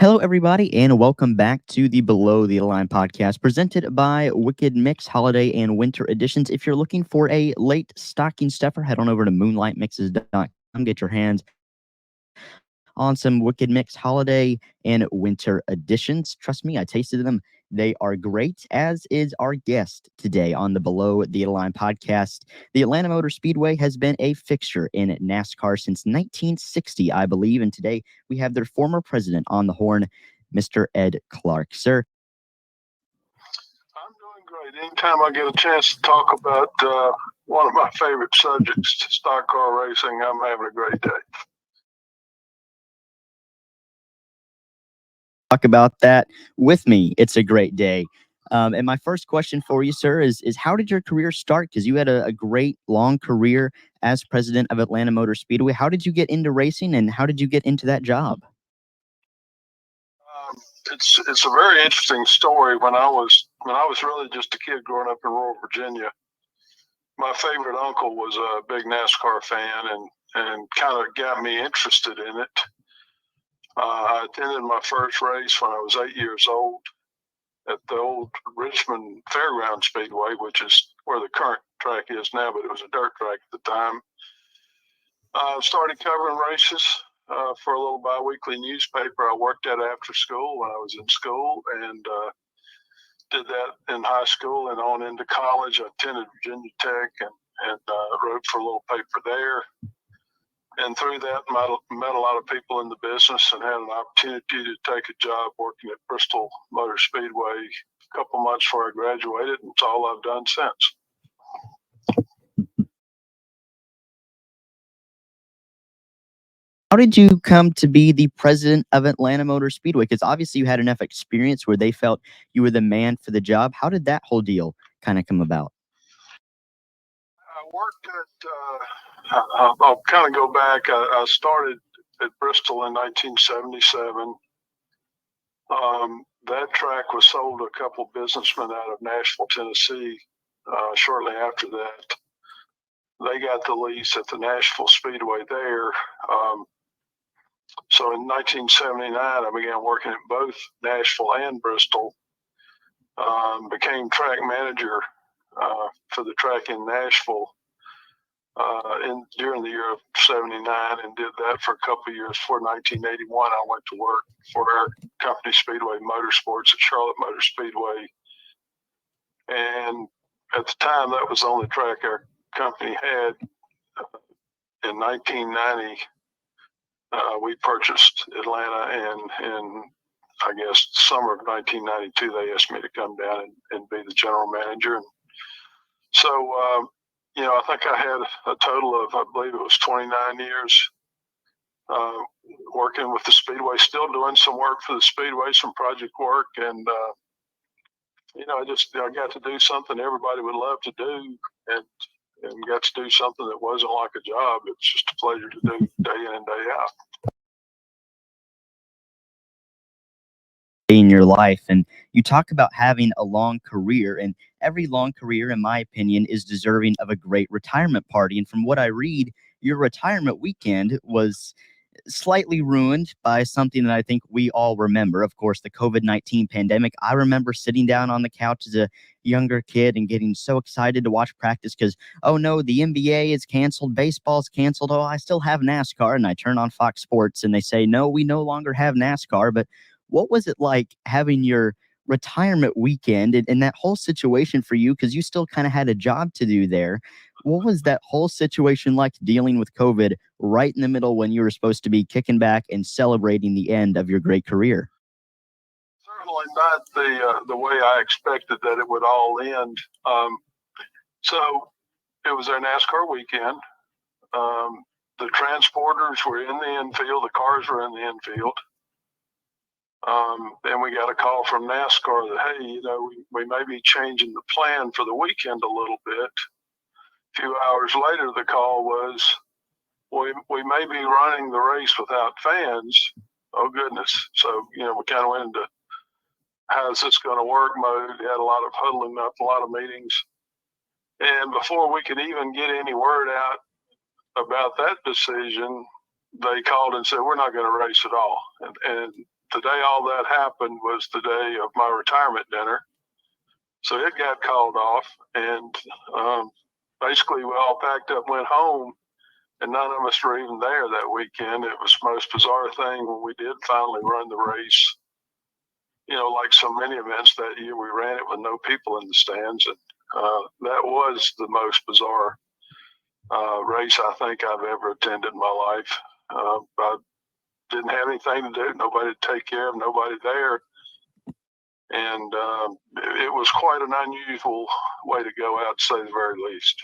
Hello, everybody, and welcome back to the Below the Line podcast presented by Wicked Mix Holiday and Winter Editions. If you're looking for a late stocking stuffer, head on over to moonlightmixes.com. Get your hands on some Wicked Mix Holiday and Winter Editions. Trust me, I tasted them. They are great, as is our guest today on the Below the Line podcast. The Atlanta Motor Speedway has been a fixture in NASCAR since 1960, I believe, and today we have their former president on the horn, Mr. Ed Clark. Sir, I'm doing great. Anytime I get a chance to talk about one of my favorite subjects, stock car racing, I'm having a great day. talk about that with me. It's a great day. And my first question for you, sir, is how did your career start? Because you had a great long career as president of Atlanta Motor Speedway. How did you get into racing, and how did you get into that job? It's a very interesting story. When I was really just a kid growing up in rural Virginia, my favorite uncle was a big NASCAR fan and kind of got me interested in it. I attended my first race when I was 8 years old at the old Richmond Fairground Speedway, which is where the current track is now, but it was a dirt track at the time. Started covering races for a little biweekly newspaper I worked at after school when I was in school, and did that in high school and on into college. I attended Virginia Tech and wrote for a little paper there. And through that, met a lot of people in the business and had an opportunity to take a job working at Bristol Motor Speedway a couple months before I graduated, and it's all I've done since. How did you come to be the president of Atlanta Motor Speedway? Because obviously you had enough experience where they felt you were the man for the job. How did that whole deal kind of come about? I worked at, I'll kind of go back. I started at Bristol in 1977. That track was sold to a couple businessmen out of Nashville, Tennessee. Shortly after that, they got the lease at the Nashville Speedway there. So in 1979, I began working at both Nashville and Bristol. Became track manager for the track in Nashville during the year of '79, and did that for a couple of years. Before 1981, I went to work for our company, Speedway Motorsports, at Charlotte Motor Speedway. And at the time, that was the only track our company had. In 1990, we purchased Atlanta, and I guess summer of 1992, they asked me to come down and be the general manager. And so, I think I had a total of, I believe it was 29 years working with the Speedway, still doing some work for the Speedway, some project work. And, I got to do something everybody would love to do, and got to do something that wasn't like a job. It's just a pleasure to do day in and day out. In your life, and you talk about having a long career, and every long career, in my opinion, is deserving of a great retirement party. And from what I read, your retirement weekend was slightly ruined by something that I think we all remember. Of course, the COVID-19 pandemic. I remember sitting down on the couch as a younger kid and getting so excited to watch practice because, oh no, the NBA is canceled, baseball's canceled. Oh, I still have NASCAR. And I turn on Fox Sports and they say, no, we no longer have NASCAR. But what was it like having your retirement weekend and that whole situation for you? Because you still kind of had a job to do there. What was that whole situation like, dealing with COVID right in the middle when you were supposed to be kicking back and celebrating the end of your great career? Certainly not the way I expected that it would all end. So it was our NASCAR weekend. The transporters were in the infield. The cars were in the infield. And we got a call from NASCAR that, hey, we may be changing the plan for the weekend a little bit. A few hours later, the call was, we may be running the race without fans. Oh, goodness. So, we kind of went into how's this going to work mode. We had a lot of huddling up, a lot of meetings. And before we could even get any word out about that decision, they called and said, we're not going to race at all. And the day all that happened was the day of my retirement dinner. So it got called off, and basically we all packed up, went home, and none of us were even there that weekend. It was the most bizarre thing when we did finally run the race. You know, like so many events that year, we ran it with no people in the stands, and that was the most bizarre race I think I've ever attended in my life. I didn't have anything to do, nobody to take care of, nobody there. And it was quite an unusual way to go out, to say the very least.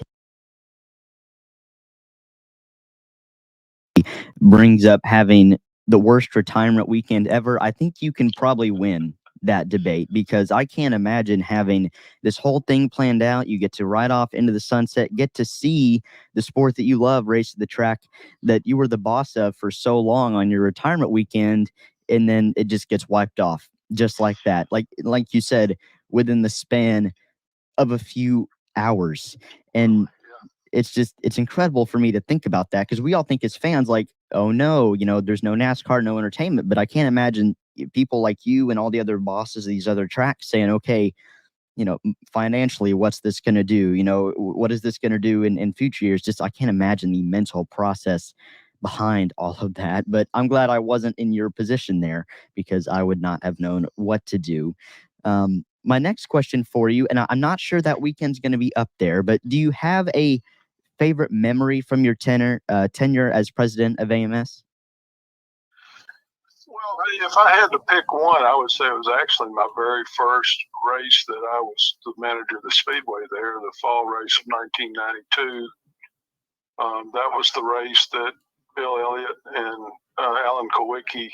Brings up having the worst retirement weekend ever. I think you can probably win that debate, because I can't imagine having this whole thing planned out. You get to ride off into the sunset, get to see the sport that you love race to the track that you were the boss of for so long on your retirement weekend, and then it just gets wiped off just like that. Like you said, within the span of a few hours. And it's incredible for me to think about that, because we all think as fans, like, oh no, there's no NASCAR, no entertainment. But I can't imagine people like you and all the other bosses of these other tracks saying, okay, financially, what's this going to do? What is this going to do in future years? Just, I can't imagine the mental process behind all of that. But I'm glad I wasn't in your position there, because I would not have known what to do. My next question for you, and I'm not sure that weekend's going to be up there, but do you have a favorite memory from your tenure as president of AMS? Well, if I had to pick one, I would say it was actually my very first race that I was the manager of the Speedway there, the fall race of 1992. That was the race that Bill Elliott and Alan Kowicki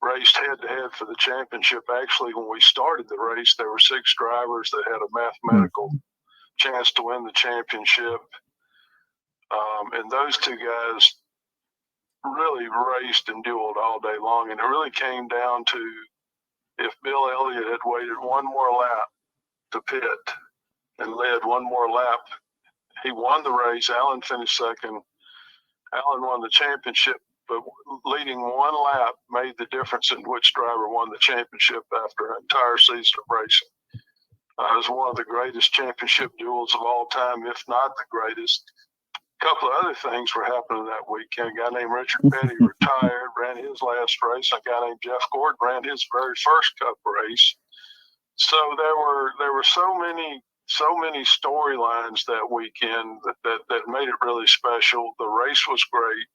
raced head-to-head for the championship. Actually, when we started the race, there were 6 drivers that had a mathematical chance to win the championship. And those 2 guys really raced and dueled all day long. And it really came down to, if Bill Elliott had waited one more lap to pit and led one more lap, he won the race. Alan finished second. Alan won the championship, but leading one lap made the difference in which driver won the championship after an entire season of racing. It was one of the greatest championship duels of all time, if not the greatest. A couple of other things were happening that weekend. A guy named Richard Petty retired, ran his last race. A guy named Jeff Gordon ran his very first Cup race. So there were so many storylines that weekend that made it really special. The race was great.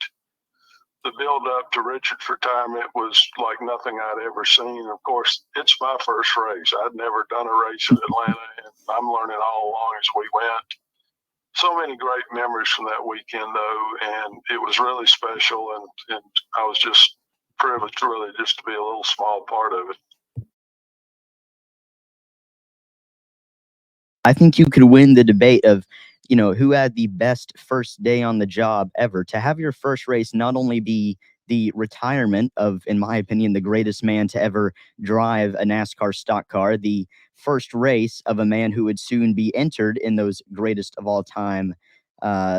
The build up to Richard's retirement was like nothing I'd ever seen. Of course, it's my first race. I'd never done a race in Atlanta, and I'm learning all along as we went. So many great memories from that weekend, though, and it was really special, and I was just privileged, really, just to be a little small part of it. I think you could win the debate of, who had the best first day on the job ever. To have your first race not only be the retirement of, in my opinion, the greatest man to ever drive a NASCAR stock car, the first race of a man who would soon be entered in those greatest of all time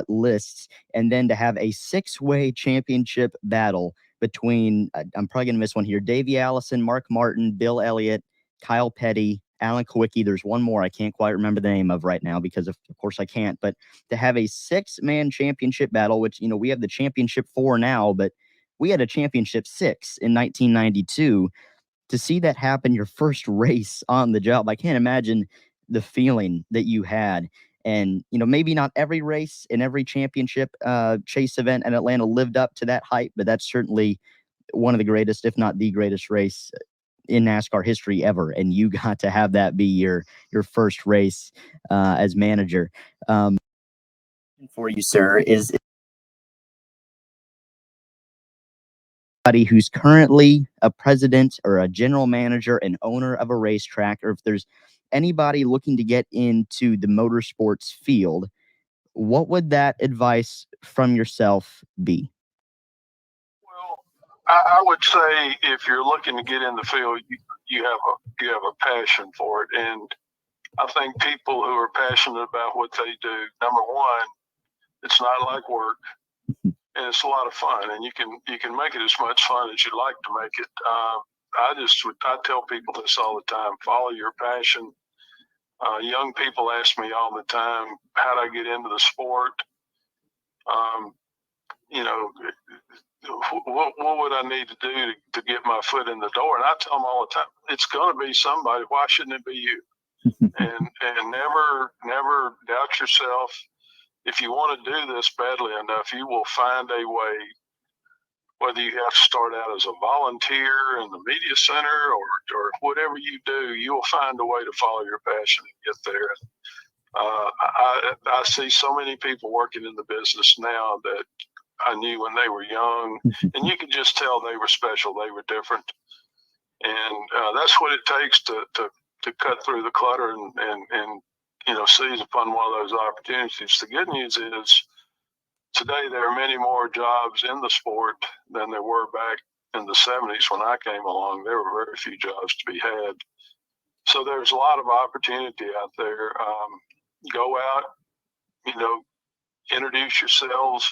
lists, and then to have a 6-way championship battle between, I'm probably going to miss one here, Davey Allison, Mark Martin, Bill Elliott, Kyle Petty, Alan Kowicki. There's one more I can't quite remember the name of right now, because of course I can't. But to have a 6-man championship battle, which, we have the championship 4 now, but we had a championship 6 in 1992. To see that happen, your first race on the job, I can't imagine the feeling that you had. And, maybe not every race in every championship chase event in Atlanta lived up to that hype, but that's certainly one of the greatest, if not the greatest race in NASCAR history ever. And you got to have that be your first race as manager. For you, sir, is somebody who's currently a president or a general manager and owner of a racetrack, or if there's anybody looking to get into the motorsports field, what would that advice from yourself be? Well, I would say if you're looking to get in the field, you have a passion for it, and I think people who are passionate about what they do, number one, it's not like work, and it's a lot of fun, and you can make it as much fun as you like to make it. I tell people this all the time: follow your passion. Young people ask me all the time, how do I get into the sport? You know, what would I need to do to get my foot in the door? And I tell them all the time, it's going to be somebody. Why shouldn't it be you? and never doubt yourself. If you want to do this badly enough, you will find a way. Whether you have to start out as a volunteer in the media center or whatever you do, you will find a way to follow your passion and get there. I see so many people working in the business now that I knew when they were young, and you could just tell they were special, they were different, and that's what it takes to cut through the clutter and seize upon one of those opportunities. The good news is today there are many more jobs in the sport than there were back in the 70s when I came along. There were very few jobs to be had, so there's a lot of opportunity out there. Go out, introduce yourselves,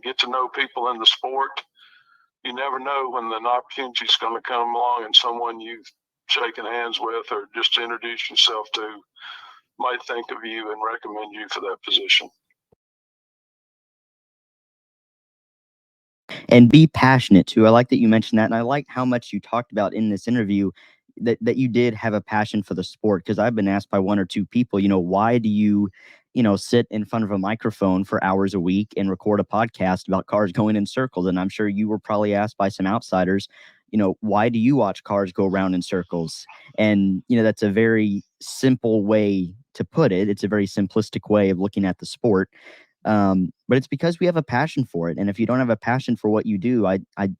get to know people in the sport. You never know when an opportunity is going to come along and someone you've shaken hands with or just introduced yourself to might think of you and recommend you for that position. And be passionate too. I like that you mentioned that, and I like how much you talked about in this interview that you did have a passion for the sport. Because I've been asked by one or two people, why do you sit in front of a microphone for hours a week and record a podcast about cars going in circles? And I'm sure you were probably asked by some outsiders, why do you watch cars go around in circles? And that's a very simple way to put it. It's a very simplistic way of looking at the sport. But it's because we have a passion for it. And if you don't have a passion for what you do,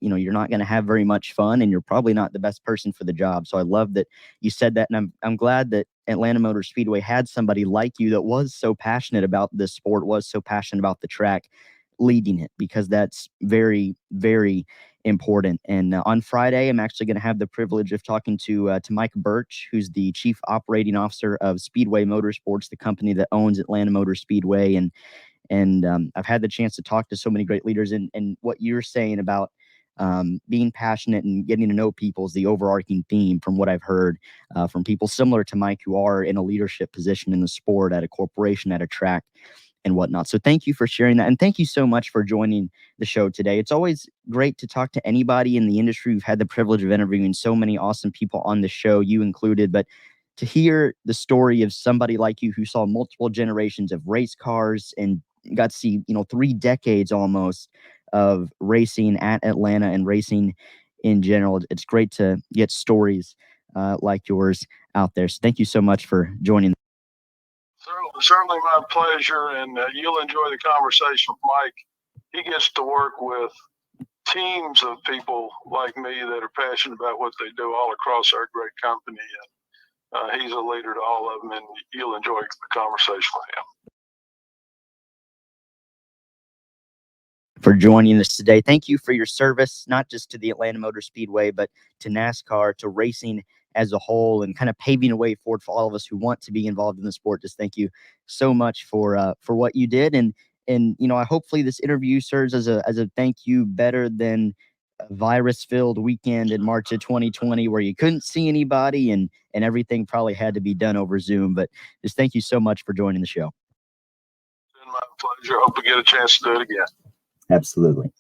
you're not going to have very much fun, and you're probably not the best person for the job. So I love that you said that. And I'm glad that Atlanta Motor Speedway had somebody like you that was so passionate about this sport, was so passionate about the track, leading it, because that's very, very important. And on Friday, I'm actually going to have the privilege of talking to Mike Birch, who's the Chief Operating Officer of Speedway Motorsports, the company that owns Atlanta Motor Speedway. And I've had the chance to talk to so many great leaders, and what you're saying about being passionate and getting to know people is the overarching theme from what I've heard from people similar to Mike who are in a leadership position in the sport, at a corporation, at a track, and whatnot. So thank you for sharing that. And thank you so much for joining the show today. It's always great to talk to anybody in the industry. We've had the privilege of interviewing so many awesome people on the show, you included, but to hear the story of somebody like you who saw multiple generations of race cars and got to see, 3 decades almost of racing at Atlanta and racing in general. It's great to get stories like yours out there. So thank you so much for joining. Certainly my pleasure, and you'll enjoy the conversation with Mike. He gets to work with teams of people like me that are passionate about what they do all across our great company, and he's a leader to all of them, and you'll enjoy the conversation with him. For joining us today. Thank you for your service, not just to the Atlanta Motor Speedway, but to NASCAR, to racing as a whole, and kind of paving a way forward for all of us who want to be involved in the sport. Just thank you so much for what you did. And hopefully this interview serves as a thank you, better than a virus-filled weekend in March of 2020 where you couldn't see anybody and everything probably had to be done over Zoom. But just thank you so much for joining the show. It's been my pleasure. Hope we get a chance to do it again. Absolutely.